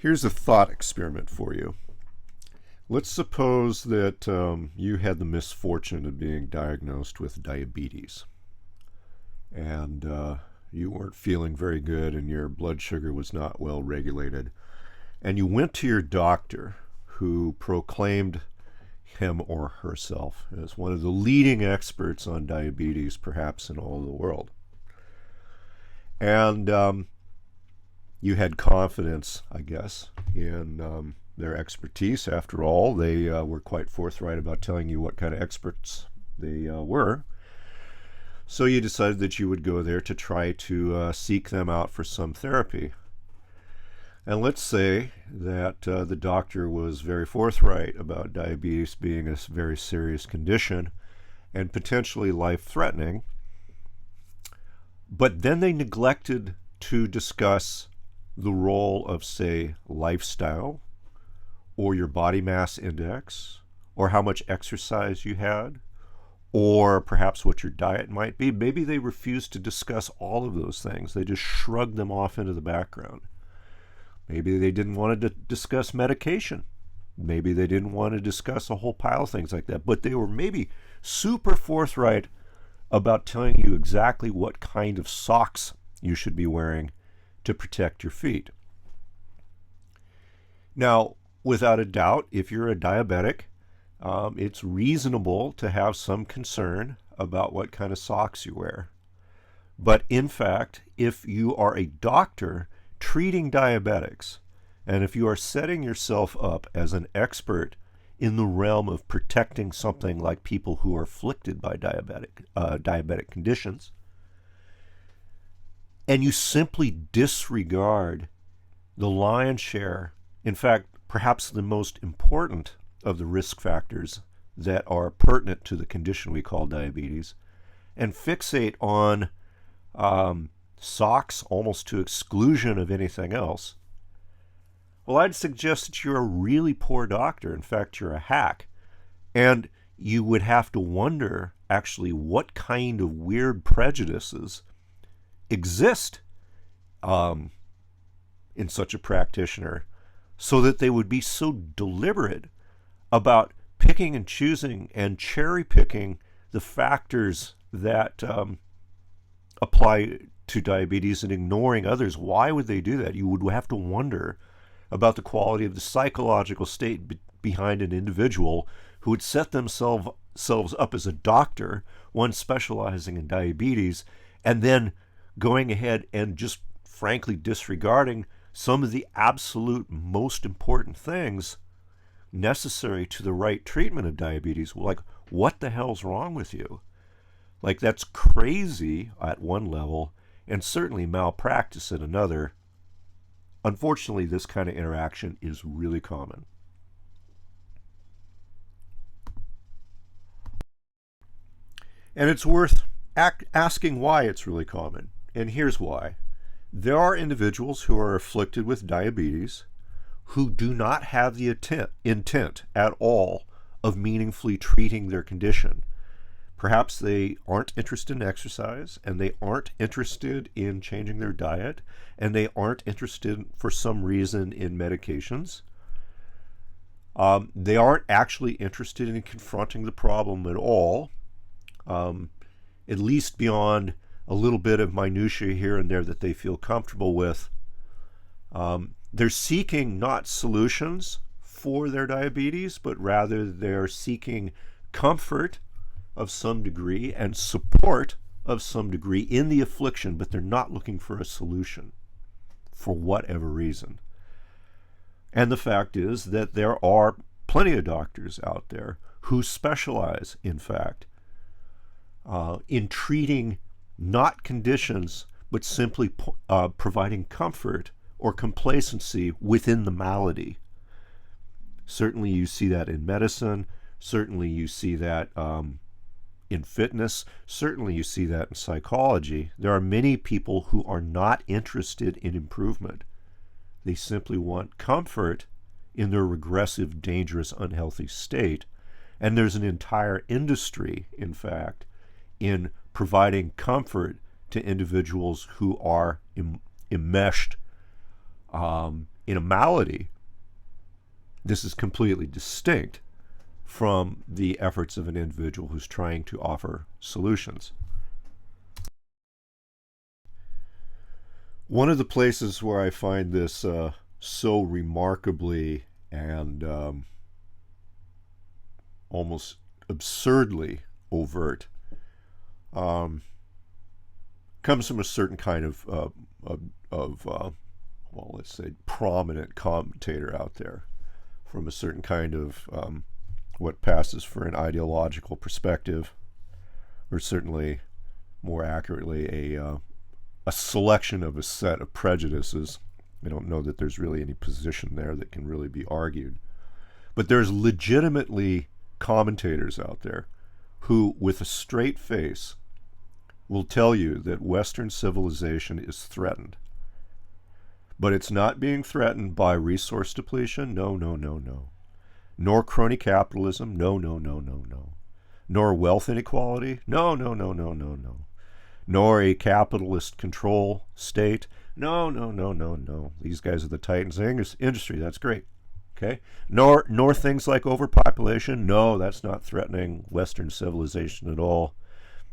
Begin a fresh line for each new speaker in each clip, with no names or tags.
Here's a thought experiment for you. Let's suppose that you had the misfortune of being diagnosed with diabetes, and you weren't feeling very good and your blood sugar was not well regulated. And you went to your doctor, who proclaimed him or herself as one of the leading experts on diabetes, perhaps in all of the world. And you had confidence, I guess, in their expertise. After all, they were quite forthright about telling you what kind of experts they were. So you decided that you would go there to try to seek them out for some therapy. And let's say that the doctor was very forthright about diabetes being a very serious condition and potentially life-threatening, but then they neglected to discuss the role of, say, lifestyle, or your body mass index, or how much exercise you had, or perhaps what your diet might be. Maybe they refused to discuss all of those things. They just shrugged them off into the background. Maybe they didn't want to discuss medication. Maybe they didn't want to discuss a whole pile of things like that. But they were maybe super forthright about telling you exactly what kind of socks you should be wearing to protect your feet. Now, without a doubt, if you're a diabetic, it's reasonable to have some concern about what kind of socks you wear. But in fact, if you are a doctor treating diabetics, and if you are setting yourself up as an expert in the realm of protecting something like people who are afflicted by diabetic conditions, and you simply disregard the lion's share, in fact, perhaps the most important of the risk factors that are pertinent to the condition we call diabetes, and fixate on socks almost to exclusion of anything else, well, I'd suggest that you're a really poor doctor. In fact, you're a hack. And you would have to wonder, actually, what kind of weird prejudices exist in such a practitioner, so that they would be so deliberate about picking and choosing and cherry picking the factors that apply to diabetes and ignoring others. Why would they do that? You would have to wonder about the quality of the psychological state behind an individual who would set themselves up as a doctor, one specializing in diabetes, and then going ahead and just frankly disregarding some of the absolute most important things necessary to the right treatment of diabetes. Like, what the hell's wrong with you? Like, that's crazy at one level, and certainly malpractice at another. Unfortunately, this kind of interaction is really common. And it's worth asking why it's really common. And here's why. There are individuals who are afflicted with diabetes who do not have the intent at all of meaningfully treating their condition. Perhaps they aren't interested in exercise, and they aren't interested in changing their diet, and they aren't interested for some reason in medications. They aren't actually interested in confronting the problem at all, at least beyond a little bit of minutia here and there that they feel comfortable with. They're seeking not solutions for their diabetes, but rather they're seeking comfort of some degree and support of some degree in the affliction, but they're not looking for a solution for whatever reason. And the fact is that there are plenty of doctors out there who specialize, in fact, in treating not conditions, but simply providing comfort or complacency within the malady. Certainly you see that in medicine. Certainly you see that in fitness. Certainly you see that in psychology. There are many people who are not interested in improvement. They simply want comfort in their regressive, dangerous, unhealthy state. And there's an entire industry, in fact, in providing comfort to individuals who are enmeshed in a malady, this is completely distinct from the efforts of an individual who's trying to offer solutions. One of the places where I find this so remarkably and almost absurdly overt comes from a certain kind of well, let's say, prominent commentator out there, from a certain kind of what passes for an ideological perspective, or certainly, more accurately, a selection of a set of prejudices. I don't know that there's really any position there that can really be argued. But there's legitimately commentators out there who, with a straight face, will tell you that Western civilization is threatened. But it's not being threatened by resource depletion, no, no, no, no. Nor crony capitalism, no, no, no, no, no. Nor wealth inequality, no, no, no, no, no, no. Nor a capitalist control state, no, no, no, no, no. These guys are the titans of the industry, that's great. Okay? Nor things like overpopulation, no, that's not threatening Western civilization at all.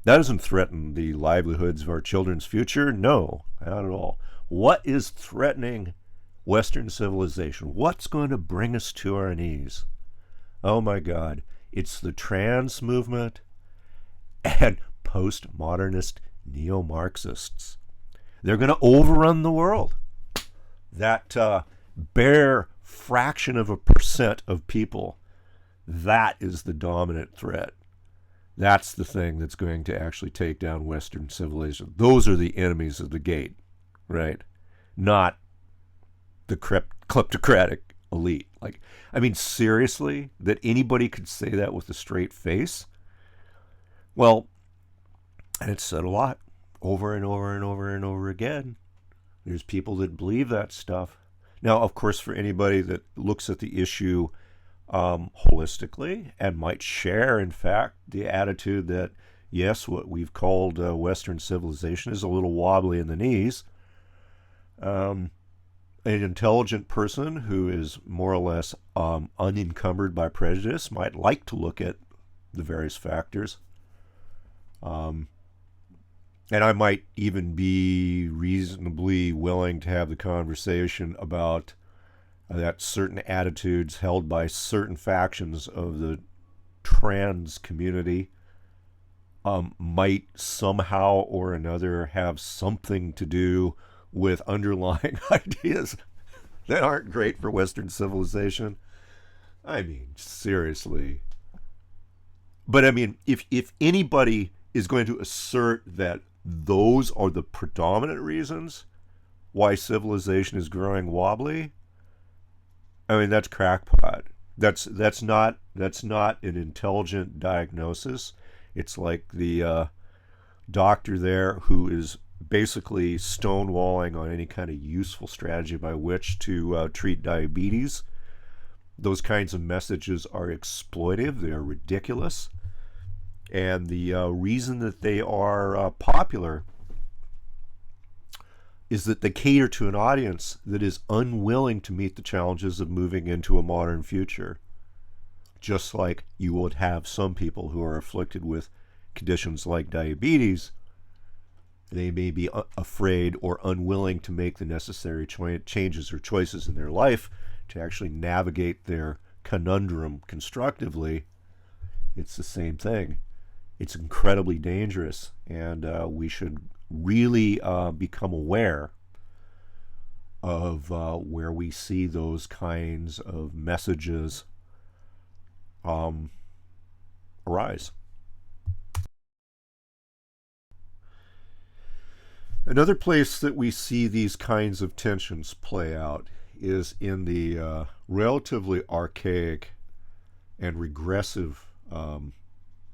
That doesn't threaten the livelihoods of our children's future, no, not at all. What is threatening Western civilization? What's going to bring us to our knees? Oh my God, it's the trans movement and postmodernist neo-Marxists. They're going to overrun the world. That bare fraction of a percent of people, that is the dominant threat. That's the thing that's going to actually take down Western civilization. Those are the enemies of the gate, right? Not the kleptocratic elite. Like, I mean, seriously, that anybody could say that with a straight face? Well, and it's said a lot, over and over and over and over again. There's people that believe that stuff. Now, of course, for anybody that looks at the issue holistically and might share, in fact, the attitude that, yes, what we've called Western civilization is a little wobbly in the knees, an intelligent person who is more or less unencumbered by prejudice might like to look at the various factors. And I might even be reasonably willing to have the conversation about that certain attitudes held by certain factions of the trans community might somehow or another have something to do with underlying ideas that aren't great for Western civilization. I mean, seriously. But I mean, if anybody is going to assert that those are the predominant reasons why civilization is growing wobbly, I mean, that's crackpot. That's not an intelligent diagnosis. It's like the doctor there who is basically stonewalling on any kind of useful strategy by which to treat diabetes. Those kinds of messages are exploitive. They are ridiculous. And the reason that they are popular is that they cater to an audience that is unwilling to meet the challenges of moving into a modern future. Just like you would have some people who are afflicted with conditions like diabetes, they may be afraid or unwilling to make the necessary changes or choices in their life to actually navigate their conundrum constructively. It's the same thing. It's incredibly dangerous, and we should really become aware of where we see those kinds of messages arise. Another place that we see these kinds of tensions play out is in the relatively archaic and regressive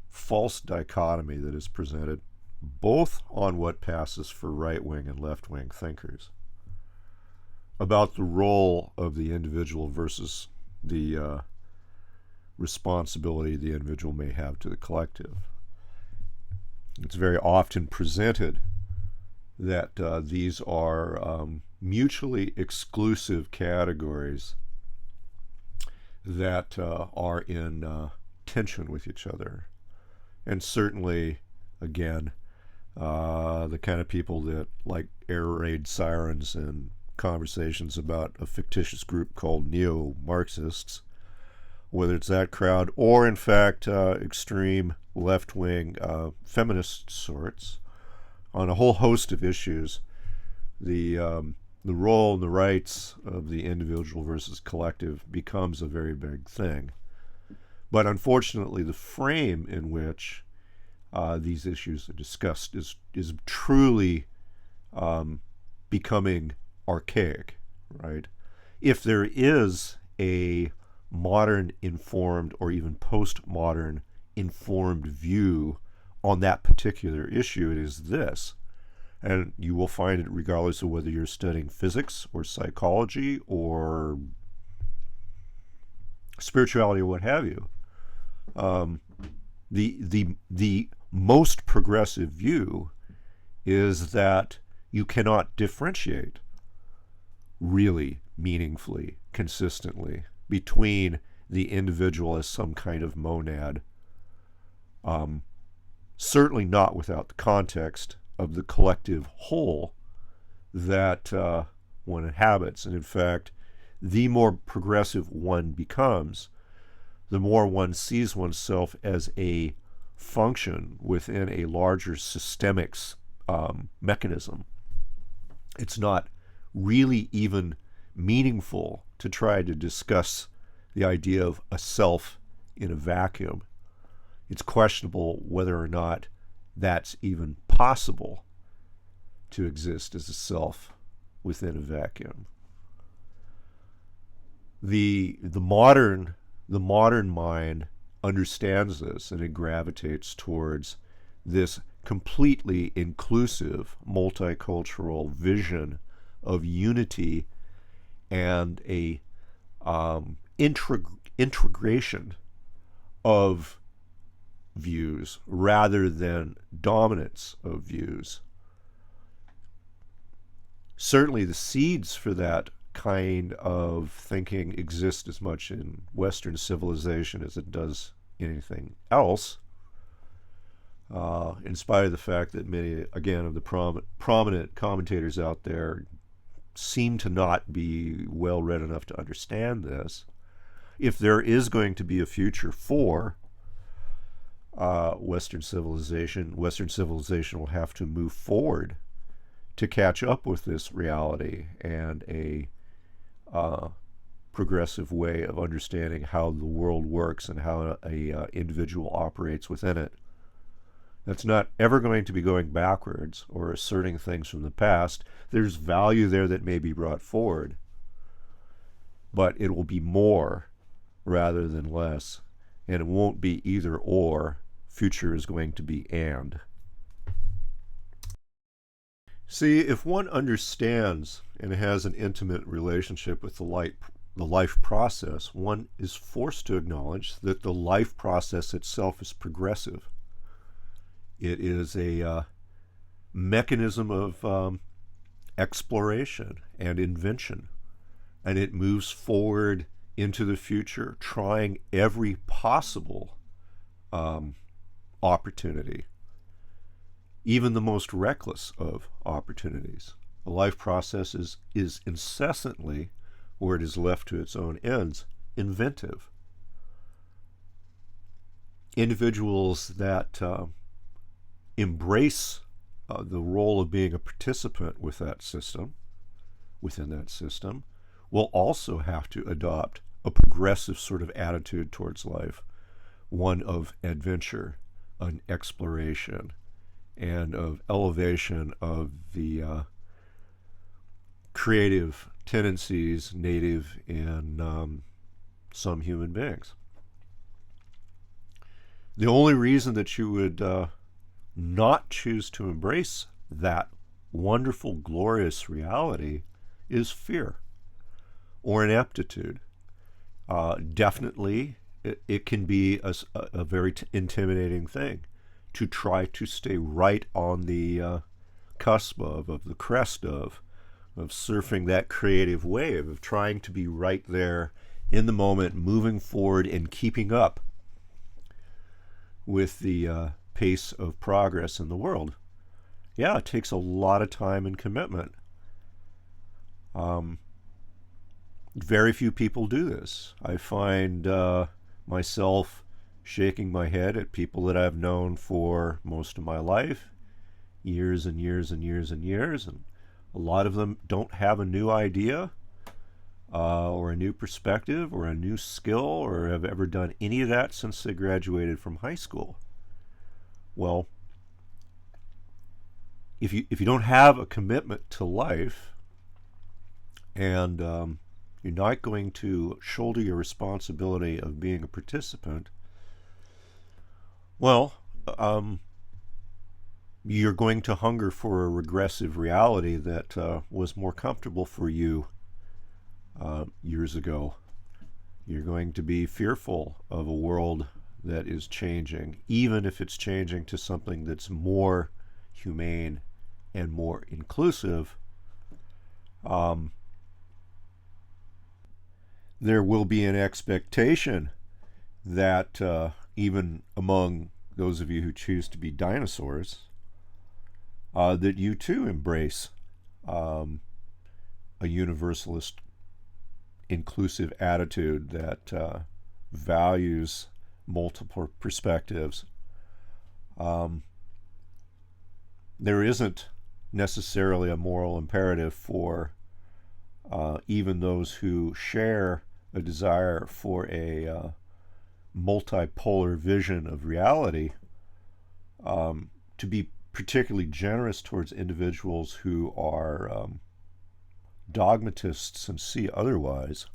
false dichotomy that is presented both on what passes for right-wing and left-wing thinkers about the role of the individual versus the responsibility the individual may have to the collective. It's very often presented that these are mutually exclusive categories that are in tension with each other. And certainly, again, the kind of people that like air raid sirens and conversations about a fictitious group called neo-Marxists, whether it's that crowd or, in fact, extreme left-wing feminist sorts, on a whole host of issues, the role and the rights of the individual versus collective becomes a very big thing. But unfortunately, the frame in which these issues are discussed is truly becoming archaic, right? If there is a modern informed or even postmodern informed view on that particular issue, it is this. And you will find it regardless of whether you're studying physics or psychology or spirituality or what have you. The most progressive view is that you cannot differentiate really meaningfully, consistently between the individual as some kind of monad, certainly not without the context of the collective whole that one inhabits. And in fact, the more progressive one becomes, the more one sees oneself as a function within a larger systemic mechanism. It's not really even meaningful to try to discuss the idea of a self in a vacuum. It's questionable whether or not that's even possible to exist as a self within a vacuum. The modern mind understands this, and it gravitates towards this completely inclusive multicultural vision of unity and a integration of views rather than dominance of views. Certainly the seeds for that kind of thinking exist as much in Western civilization as it does anything else, in spite of the fact that many, again, of the prominent commentators out there seem to not be well read enough to understand this. If there is going to be a future for Western civilization will have to move forward to catch up with this reality and a progressive way of understanding how the world works and how a individual operates within it. That's not ever going to be going backwards or asserting things from the past. There's value there that may be brought forward, but it will be more rather than less, and it won't be either or. Future is going to be and. See, if one understands and has an intimate relationship with the life process, one is forced to acknowledge that the life process itself is progressive. It is a mechanism of exploration and invention, and it moves forward into the future, trying every possible opportunity, even the most reckless of opportunities. The life process is incessantly, where it is left to its own ends, inventive. Individuals that embrace the role of being a participant within that system, will also have to adopt a progressive sort of attitude towards life, one of adventure, an exploration, and of elevation of the creative tendencies native in some human beings. The only reason that you would not choose to embrace that wonderful, glorious reality is fear or ineptitude. Definitely, it can be a very intimidating thing to try to stay right on the cusp of the crest of of surfing that creative wave, of trying to be right there in the moment, moving forward and keeping up with the pace of progress in the world. Yeah, it takes a lot of time and commitment. Very few people do this. I find myself shaking my head at people that I've known for most of my life, years and years and years and years, and a lot of them don't have a new idea or a new perspective or a new skill or have ever done any of that since they graduated from high school. Well, if you don't have a commitment to life and you're not going to shoulder your responsibility of being a participant, well, you're going to hunger for a regressive reality that was more comfortable for you years ago. You're going to be fearful of a world that is changing, even if it's changing to something that's more humane and more inclusive. There will be an expectation that even among those of you who choose to be dinosaurs, that you too embrace a universalist, inclusive attitude that values multiple perspectives. There isn't necessarily a moral imperative for even those who share a desire for a multipolar vision of reality to be particularly generous towards individuals who are dogmatists and see otherwise.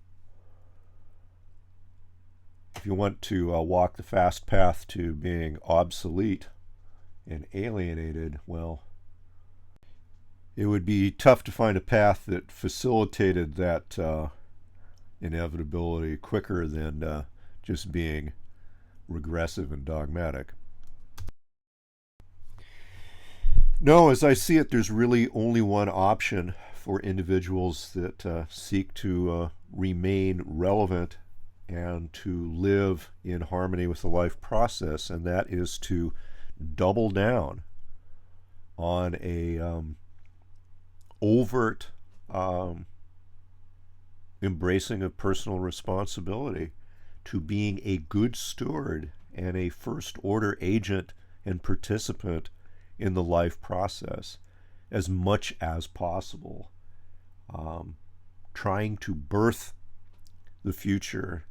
If you want to walk the fast path to being obsolete and alienated, well, it would be tough to find a path that facilitated that inevitability quicker than just being regressive and dogmatic. No, as I see it, there's really only one option for individuals that seek to remain relevant and to live in harmony with the life process, and that is to double down on a overt embracing of personal responsibility, to being a good steward and a first order agent and participant in the life process as much as possible, trying to birth the future,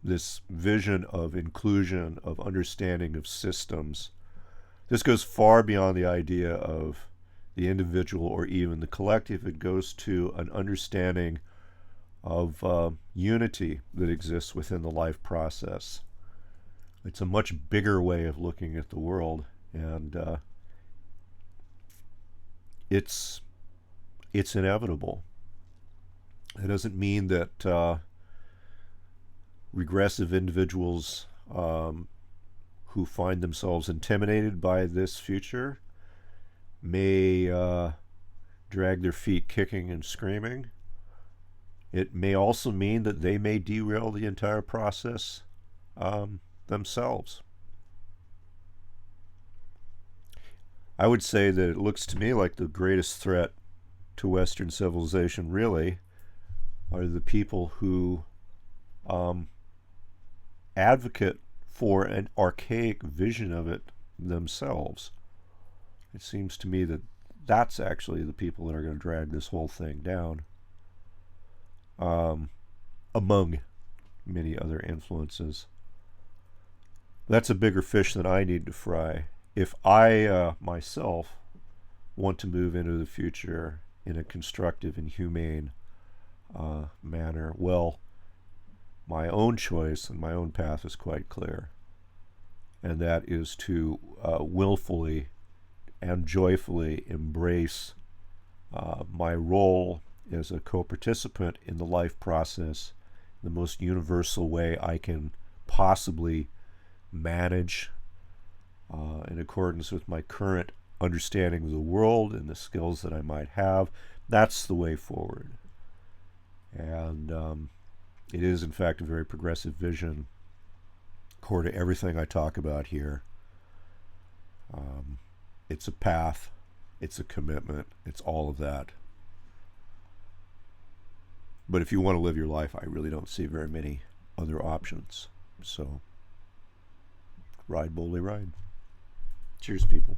this vision of inclusion, of understanding of systems. This goes far beyond the idea of the individual or even the collective. It goes to an understanding of unity that exists within the life process. It's a much bigger way of looking at the world, and it's inevitable. It doesn't mean that regressive individuals who find themselves intimidated by this future may drag their feet kicking and screaming. It may also mean that they may derail the entire process themselves. I would say that it looks to me like the greatest threat to Western civilization really are the people who advocate for an archaic vision of it themselves. It seems to me that that's actually the people that are going to drag this whole thing down, among many other influences. That's a bigger fish than I need to fry. If I myself want to move into the future in a constructive and humane manner, well, my own choice and my own path is quite clear, and that is to willfully and joyfully embrace my role as a co-participant in the life process the most universal way I can possibly manage in accordance with my current understanding of the world and the skills that I might have. That's the way forward. And it is, in fact, a very progressive vision, core to everything I talk about here. It's a path, it's a commitment, it's all of that. But if you want to live your life, I really don't see very many other options. So, ride, boldly ride. Cheers, people.